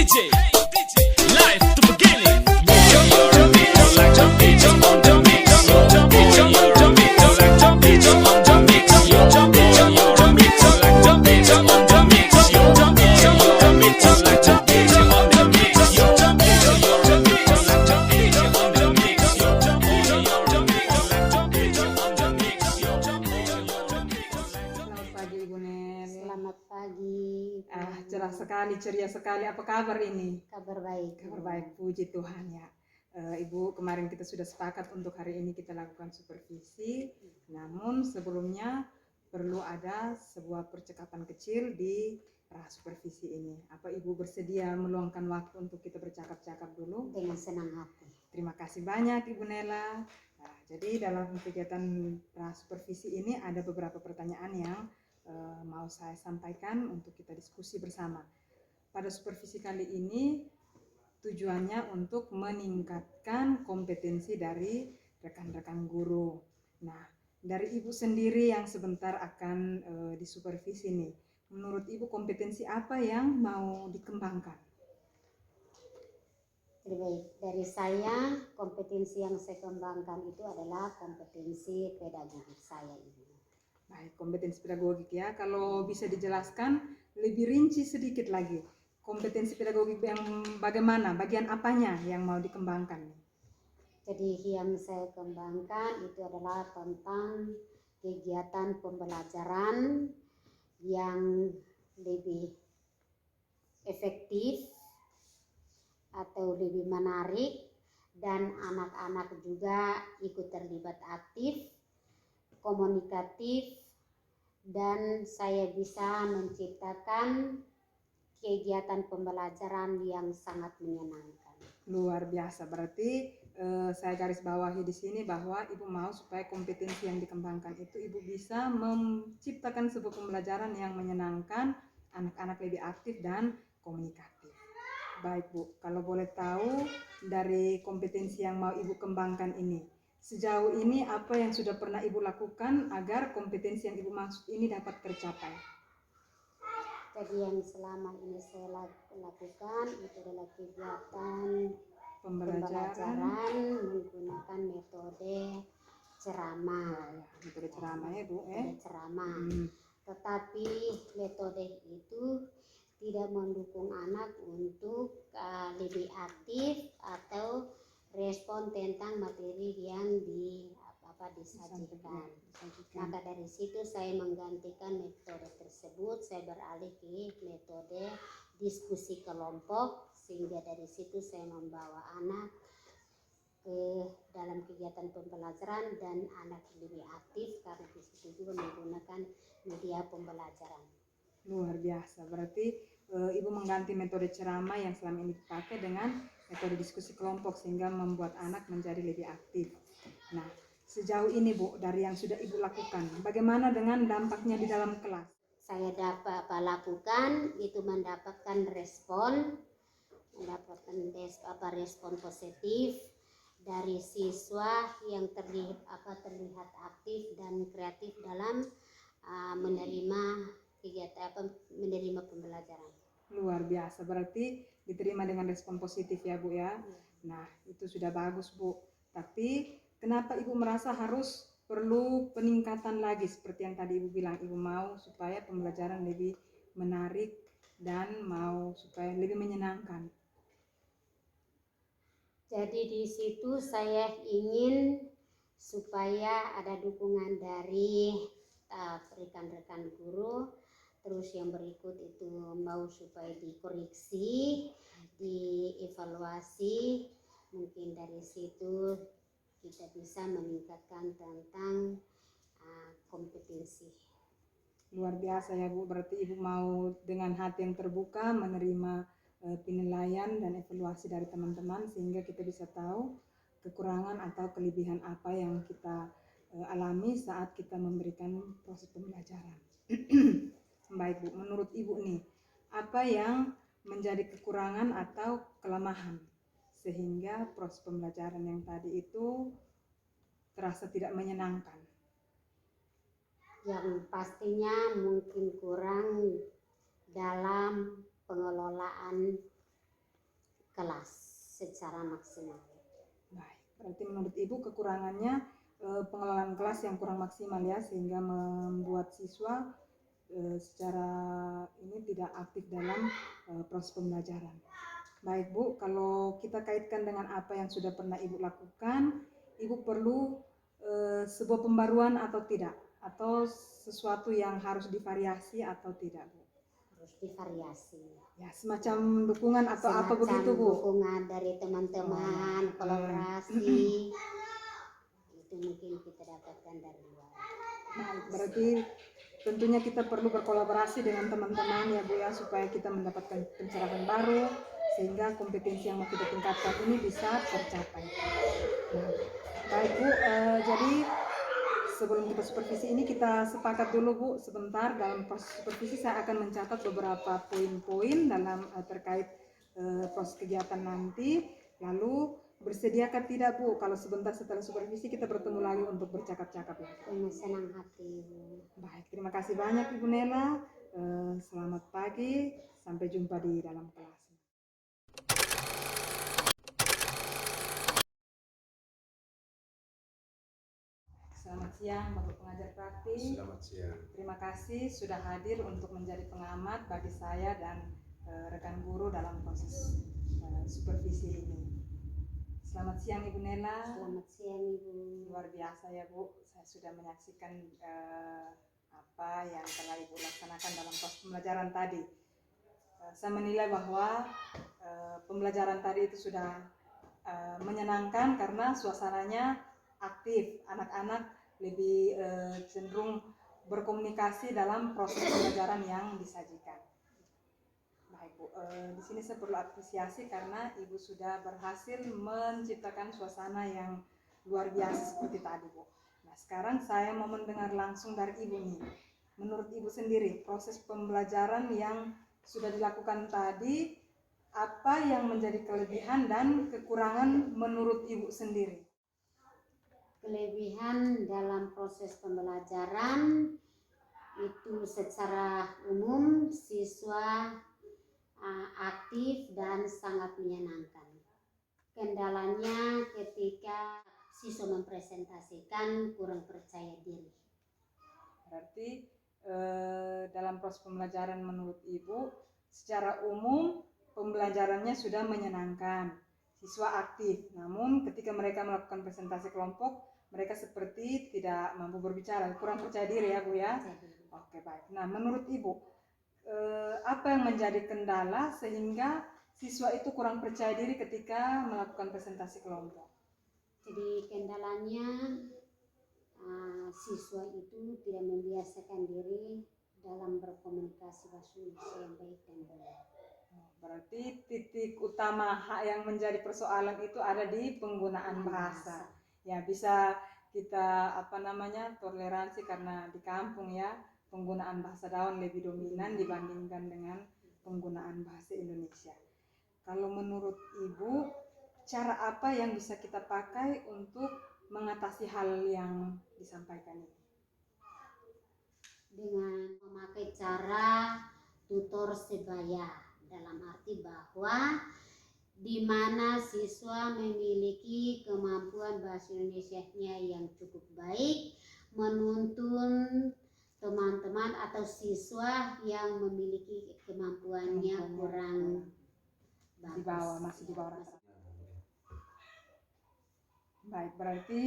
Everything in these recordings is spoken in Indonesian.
DJ, live to beginning. Your mix, like jump it on the mix. Jump it on the mix, like jump it on the mix. Jump it on the mix, like jump it on the mix. Jump it on the mix, like jump it on the mix. Jump it on the mix, like jump it on the mix. Jump it on the mix, like jump it on the mix. Jump it on the mix. Selamat pagi Ibu Nel. Selamat pagi. Cerah sekali, ceria sekali. Apa kabar ini? Kabar baik. Kabar baik, puji Tuhan ya. Ibu, kemarin kita sudah sepakat untuk hari ini kita lakukan supervisi. Namun sebelumnya perlu ada sebuah percakapan kecil di supervisi ini. Apa Ibu bersedia meluangkan waktu untuk kita bercakap-cakap dulu? Dengan senang hati. Terima kasih banyak Ibu Nela. Nah, jadi dalam kegiatan supervisi ini ada beberapa pertanyaan yang mau saya sampaikan untuk kita diskusi bersama. Pada supervisi kali ini tujuannya untuk meningkatkan kompetensi dari rekan-rekan guru. Nah, dari Ibu sendiri yang sebentar akan disupervisi nih, menurut Ibu kompetensi apa yang mau dikembangkan? Baik, dari saya kompetensi yang saya kembangkan itu adalah kompetensi pedagogik saya ini. Baik, kompetensi pedagogik ya. Kalau bisa dijelaskan lebih rinci sedikit lagi. Kompetensi pedagogik yang bagaimana? Bagian apanya yang mau dikembangkan? Jadi yang saya kembangkan itu adalah tentang kegiatan pembelajaran yang lebih efektif atau lebih menarik dan anak-anak juga ikut terlibat aktif, komunikatif, dan saya bisa menciptakan kegiatan pembelajaran yang sangat menyenangkan. Luar biasa, berarti saya garis bawahi di sini bahwa Ibu mau supaya kompetensi yang dikembangkan itu Ibu bisa menciptakan sebuah pembelajaran yang menyenangkan, anak-anak lebih aktif dan komunikatif. Baik Bu, kalau boleh tahu dari kompetensi yang mau Ibu kembangkan ini, sejauh ini apa yang sudah pernah Ibu lakukan agar kompetensi yang Ibu maksud ini dapat tercapai? Jadi yang selama ini saya lakukan itu adalah kegiatan pembelajaran menggunakan metode ceramah. Metode ceramah ya Bu? Metode ceramah. Tetapi metode itu tidak mendukung anak untuk lebih aktif atau respon tentang materi yang disajikan. Maka dari situ saya menggantikan metode tersebut, saya beralih ke metode diskusi kelompok, sehingga dari situ saya membawa anak ke dalam kegiatan pembelajaran dan anak lebih aktif karena di situ juga menggunakan media pembelajaran. Luar biasa, berarti Ibu mengganti metode ceramah yang selama ini dipakai dengan metode diskusi kelompok sehingga membuat anak menjadi lebih aktif. Nah, sejauh ini Bu, dari yang sudah Ibu lakukan, bagaimana dengan dampaknya di dalam kelas? Saya dapat lakukan itu mendapatkan respon positif dari siswa yang terlihat aktif dan kreatif dalam menerima pembelajaran. Luar biasa, berarti diterima dengan respon positif ya Bu ya. Nah, itu sudah bagus Bu. Tapi kenapa Ibu merasa harus perlu peningkatan lagi seperti yang tadi Ibu bilang, Ibu mau supaya pembelajaran lebih menarik dan mau supaya lebih menyenangkan. Jadi di situ saya ingin supaya ada dukungan dari rekan-rekan guru. Terus yang berikut itu mau supaya dikoreksi, dievaluasi, mungkin dari situ kita bisa meningkatkan tentang kompetensi. Luar biasa ya Bu, berarti Ibu mau dengan hati yang terbuka menerima penilaian dan evaluasi dari teman-teman sehingga kita bisa tahu kekurangan atau kelebihan apa yang kita alami saat kita memberikan proses pembelajaran. Baik Bu, menurut Ibu nih, apa yang menjadi kekurangan atau kelemahan sehingga proses pembelajaran yang tadi itu terasa tidak menyenangkan? Yang pastinya mungkin kurang dalam pengelolaan kelas secara maksimal. Baik, berarti menurut Ibu kekurangannya pengelolaan kelas yang kurang maksimal ya, sehingga membuat siswa secara ini tidak aktif dalam proses pembelajaran. Baik Bu, kalau kita kaitkan dengan apa yang sudah pernah Ibu lakukan, Ibu perlu sebuah pembaruan atau tidak? Atau sesuatu yang harus divariasi atau tidak Bu? Harus divariasi. Ya, semacam dukungan atau apa Semacam begitu Bu? dukungan dari teman-teman, kolaborasi. Itu mungkin kita dapatkan dari luar. Baik, berarti tentunya kita perlu berkolaborasi dengan teman-teman ya Bu ya, supaya kita mendapatkan pencerahan baru sehingga kompetensi yang mau kita tingkatkan ini bisa tercapai. Nah, baik Bu, jadi sebelum kita supervisi ini kita sepakat dulu Bu sebentar. Dalam proses supervisi saya akan mencatat beberapa poin-poin dalam terkait proses kegiatan nanti. Lalu bersediakah tidak Bu kalau sebentar setelah supervisi kita bertemu lagi untuk bercakap-cakap lagi? Dengan senang hati, Bu. Baik, terima kasih banyak Ibu Nela. Selamat pagi, sampai jumpa di dalam kelas. Selamat siang Bapak pengajar praktik. Selamat siang. Terima kasih sudah hadir untuk menjadi pengamat bagi saya dan rekan guru dalam proses supervisi ini. Selamat siang Ibu Nela. Selamat siang, Ibu. Luar biasa ya Bu, saya sudah menyaksikan apa yang telah Ibu laksanakan dalam proses pembelajaran tadi. Saya menilai bahwa pembelajaran tadi itu sudah menyenangkan karena suasananya aktif, anak-anak lebih cenderung berkomunikasi dalam proses pembelajaran yang disajikan. Baik Bu, di sini saya perlu apresiasi karena Ibu sudah berhasil menciptakan suasana yang luar biasa seperti tadi Bu. Nah sekarang saya mau mendengar langsung dari Ibu nih. Menurut Ibu sendiri, proses pembelajaran yang sudah dilakukan tadi, apa yang menjadi kelebihan dan kekurangan menurut Ibu sendiri? Kelebihan dalam proses pembelajaran itu secara umum siswa aktif dan sangat menyenangkan. Kendalanya ketika siswa mempresentasikan kurang percaya diri. Berarti dalam proses pembelajaran menurut Ibu secara umum pembelajarannya sudah menyenangkan, siswa aktif, namun ketika mereka melakukan presentasi kelompok mereka seperti tidak mampu berbicara, kurang percaya diri ya Bu ya. Oke baik. Nah menurut Ibu apa yang menjadi kendala sehingga siswa itu kurang percaya diri ketika melakukan presentasi kelompok? Jadi kendalanya siswa itu tidak membiasakan diri dalam berkomunikasi bahasa Indonesia yang baik dan benar. Berarti titik utama yang menjadi persoalan itu ada di penggunaan bahasa. Ya bisa kita toleransi karena di kampung ya penggunaan bahasa daun lebih dominan dibandingkan dengan penggunaan bahasa Indonesia. Kalau menurut Ibu, cara apa yang bisa kita pakai untuk mengatasi hal yang disampaikan ini? Dengan memakai cara tutor sebaya, dalam arti bahwa di mana siswa memiliki kemampuan bahasa Indonesianya yang cukup baik, menuntun teman-teman atau siswa yang memiliki kemampuannya kurang bagus. Masih di bawah rata-rata. Baik, berarti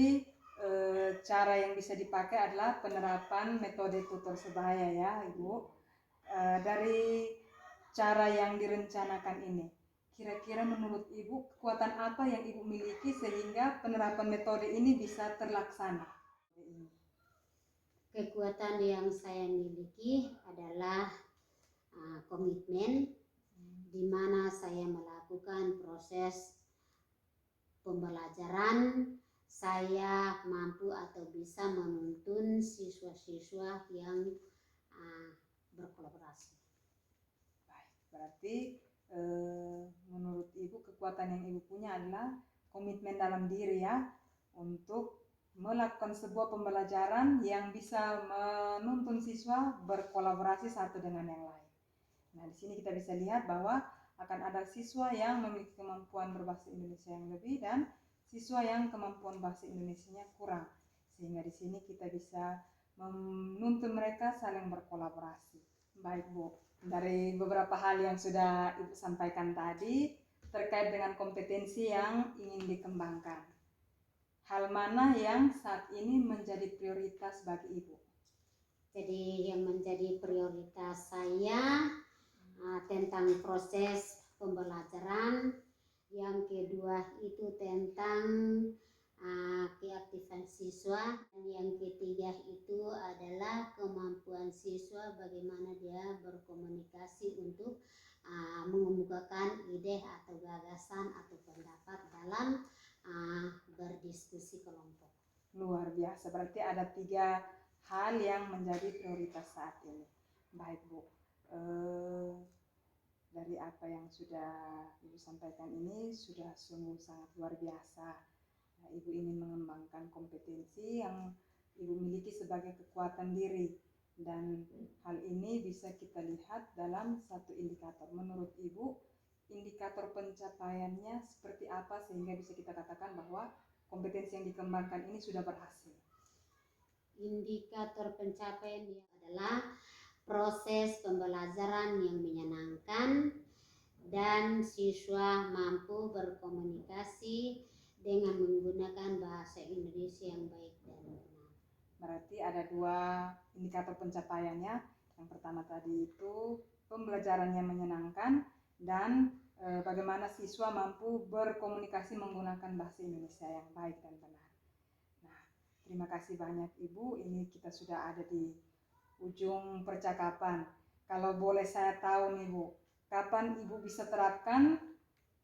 cara yang bisa dipakai adalah penerapan metode tutor sebaya ya Ibu. Dari cara yang direncanakan ini, kira-kira menurut Ibu kekuatan apa yang Ibu miliki sehingga penerapan metode ini bisa terlaksana? Kekuatan yang saya miliki adalah komitmen, di mana saya melakukan proses pembelajaran, saya mampu atau bisa menuntun siswa-siswa yang berkolaborasi. Baik, berarti menurut Ibu kekuatan yang Ibu punya adalah komitmen dalam diri ya untuk melakukan sebuah pembelajaran yang bisa menuntun siswa berkolaborasi satu dengan yang lain. Nah, di sini kita bisa lihat bahwa akan ada siswa yang memiliki kemampuan berbahasa Indonesia yang lebih dan siswa yang kemampuan bahasa Indonesianya kurang. Sehingga di sini kita bisa menuntun mereka saling berkolaborasi. Baik Bu, dari beberapa hal yang sudah Ibu sampaikan tadi terkait dengan kompetensi yang ingin dikembangkan, hal mana yang saat ini menjadi prioritas bagi Ibu? Jadi yang menjadi prioritas saya tentang proses pembelajaran, yang kedua itu tentang keaktifan siswa, dan yang ketiga itu adalah kemampuan siswa bagaimana dia berkomunikasi untuk mengemukakan ide atau gagasan atau pendapat dalam berdiskusi kelompok. Luar biasa, berarti ada 3 hal yang menjadi prioritas saat ini. Baik Bu, dari apa yang sudah Ibu sampaikan ini sudah sungguh sangat luar biasa. Ibu ingin mengembangkan kompetensi yang Ibu miliki sebagai kekuatan diri, dan hal ini bisa kita lihat dalam satu indikator. Menurut Ibu, indikator pencapaiannya seperti apa sehingga bisa kita katakan bahwa kompetensi yang dikembangkan ini sudah berhasil? Indikator pencapaian adalah proses pembelajaran yang menyenangkan dan siswa mampu berkomunikasi dengan menggunakan bahasa Indonesia yang baik dan benar. Berarti ada 2 indikator pencapaiannya. Yang pertama tadi itu pembelajarannya menyenangkan dan bagaimana siswa mampu berkomunikasi menggunakan bahasa Indonesia yang baik dan benar. Nah, terima kasih banyak Ibu. Ini kita sudah ada di ujung percakapan. Kalau boleh saya tahu nih Bu, kapan Ibu bisa terapkan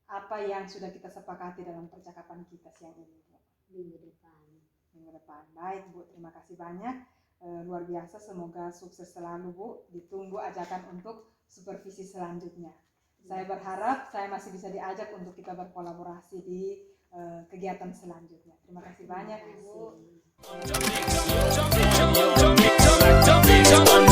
apa yang sudah kita sepakati dalam percakapan kita siang ini Bu? Minggu depan. Minggu depan. Baik Bu, terima kasih banyak. Luar biasa, semoga sukses selalu Bu. Ditunggu ajakan untuk supervisi selanjutnya. Saya berharap saya masih bisa diajak untuk kita berkolaborasi di kegiatan selanjutnya. Terima kasih banyak Ibu. Jump, jump, jump, jump, jump, jump, jump, jump, jump, jump,